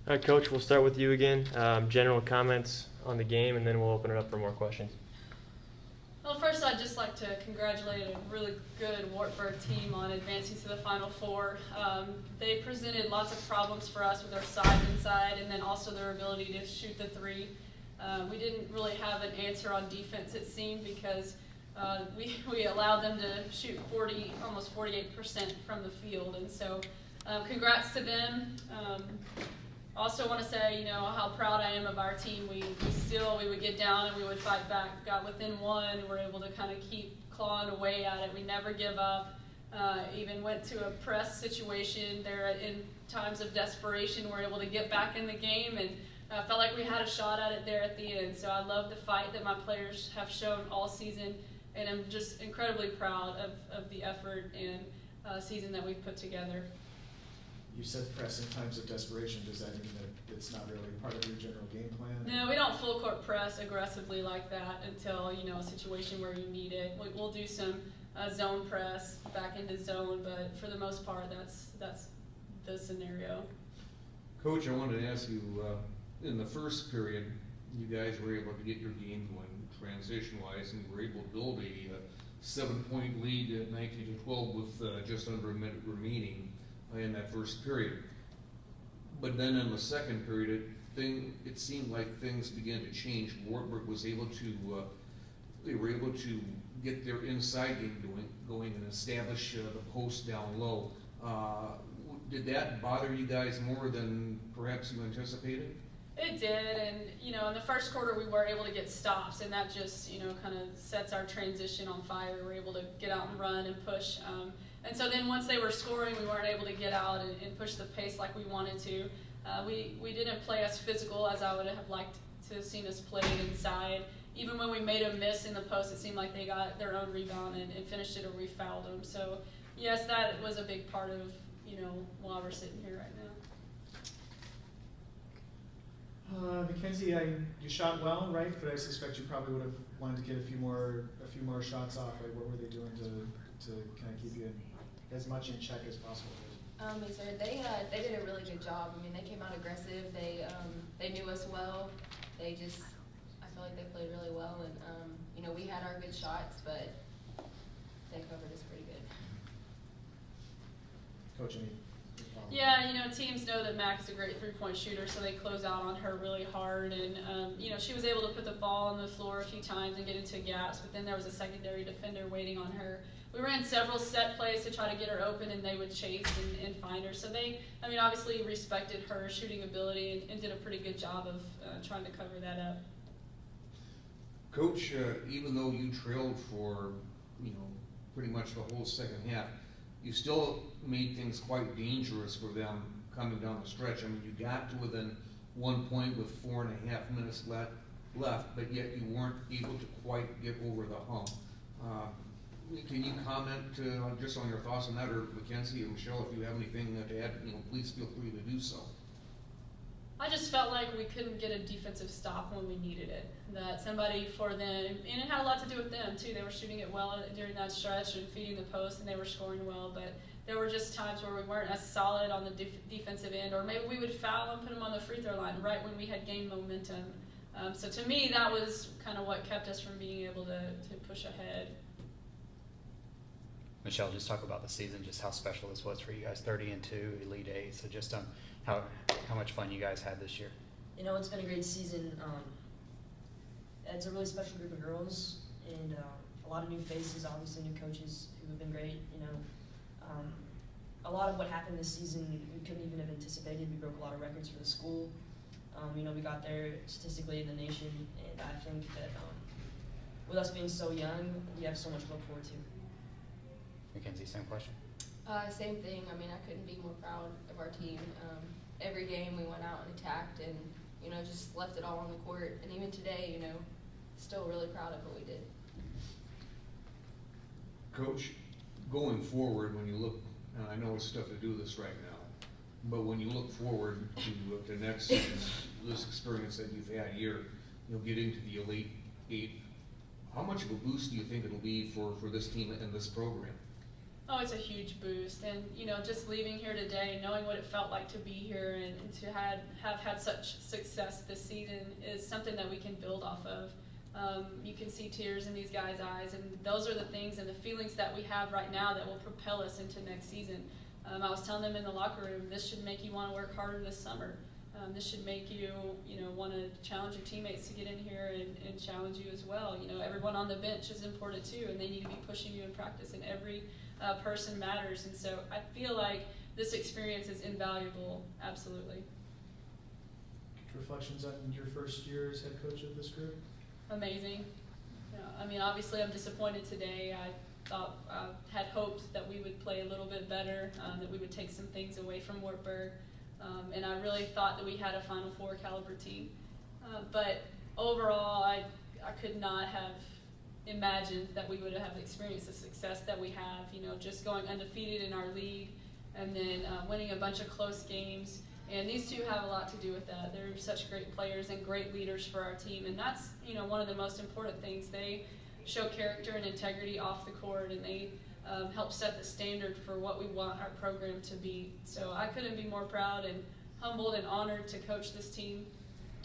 All right, Coach, we'll start with you again. General comments on the game, and then we'll open it up for more questions. Well, first I'd just like to congratulate a really good Wartburg team on advancing to the Final Four. They presented lots of problems for us with their size inside and then also their ability to shoot the three. We didn't really have an answer on defense, it seemed, because we allowed them to shoot almost 48% from the field. And so congrats to them. Also want to say, how proud I am of our team. We would get down and we would fight back. Got within one, and we're able to kind of keep clawing away at it. We never give up. Even went to a press situation there in times of desperation. We're able to get back in the game, and felt like we had a shot at it there at the end. So I love the fight that my players have shown all season, and I'm just incredibly proud of the effort and season that we've put together. You said press in times of desperation. Does that mean that it's not really part of your general game plan? No, we don't full court press aggressively like that until, a situation where you need it. We'll do some zone press back into zone, but for the most part, that's the scenario. Coach, I wanted to ask you, in the first period, you guys were able to get your game going transition-wise, and you were able to build a 7-point lead at 19-12 with just under a minute remaining in that first period. But then in the second period, it seemed like things began to change. Wartburg was able to, they were able to get their inside game going and establish the post down low. Did that bother you guys more than perhaps you anticipated? It did, and in the first quarter we were able to get stops, and that just kind of sets our transition on fire. We're able to get out and run and push, and so then once they were scoring, we weren't able to get out and push the pace like we wanted to. We didn't play as physical as I would have liked to have seen us play inside. Even when we made a miss in the post, it seemed like they got their own rebound and finished it, or we fouled them. So yes, that was a big part of why we're sitting here right now. Mackenzie, you shot well, right? But I suspect you probably would have wanted to get a few more shots off. Right? What were they doing to kind of keep you as much in check as possible? They did a really good job. I mean, they came out aggressive. They knew us well. I feel like they played really well, and we had our good shots, but they covered us pretty good. Coach, any? Yeah, teams know that Mac is a great three-point shooter, so they close out on her really hard. And, she was able to put the ball on the floor a few times and get into gaps, but then there was a secondary defender waiting on her. We ran several set plays to try to get her open, and they would chase and find her. So they, obviously respected her shooting ability and did a pretty good job of trying to cover that up. Coach, even though you trailed for, pretty much the whole second half, you still made things quite dangerous for them coming down the stretch. I mean, you got to within 1 point with 4.5 minutes left, but yet you weren't able to quite get over the hump. Can you comment just on your thoughts on that, or Mackenzie or Michelle, if you have anything to add, please feel free to do so. I just felt like we couldn't get a defensive stop when we needed it. That somebody for them, and it had a lot to do with them too. They were shooting it well during that stretch and feeding the post, and they were scoring well. But there were just times where we weren't as solid on the defensive end, or maybe we would foul and put them on the free throw line right when we had gained momentum. So to me, that was kind of what kept us from being able to push ahead. Michelle, just talk about the season, just how special this was for you guys. 30-2, Elite Eight. So just how much fun you guys had this year. It's been a great season. It's a really special group of girls, and a lot of new faces, obviously new coaches who have been great. A lot of what happened this season we couldn't even have anticipated. We broke a lot of records for the school. We got there statistically in the nation, and I think that with us being so young, we have so much to look forward to. Mackenzie, same question. Same thing. I couldn't be more proud of our team. Every game we went out and attacked and, just left it all on the court. And even today, still really proud of what we did. Coach, going forward, when you look, and I know it's tough to do this right now, but when you look forward to next season, this experience that you've had here, getting to the Elite Eight, how much of a boost do you think it'll be for this team and this program? Oh, it's a huge boost, and just leaving here today, knowing what it felt like to be here and to have had such success this season is something that we can build off of. You can see tears in these guys' eyes, and those are the things and the feelings that we have right now that will propel us into next season. I was telling them in the locker room, this should make you want to work harder this summer. This should make you, want to challenge your teammates to get in here and challenge you as well. Everyone on the bench is important too, and they need to be pushing you in practice, and every person matters. And so I feel like this experience is invaluable, absolutely. Reflections on your first year as head coach of this group? Amazing. Obviously I'm disappointed today. I had hoped that we would play a little bit better, that we would take some things away from Wartburg. And I really thought that we had a Final Four caliber team. But overall, I could not have imagined that we would have experienced the success that we have, just going undefeated in our league and then winning a bunch of close games. And these two have a lot to do with that. They're such great players and great leaders for our team. And that's, one of the most important things. They show character and integrity off the court, and they help set the standard for what we want our program to be. So I couldn't be more proud and humbled and honored to coach this team.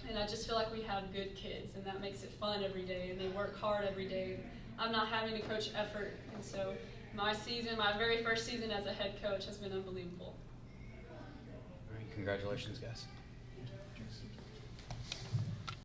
And I just feel like we have good kids, and that makes it fun every day, and they work hard every day. I'm not having to coach effort, and so my very first season as a head coach has been unbelievable. All right, congratulations, guys.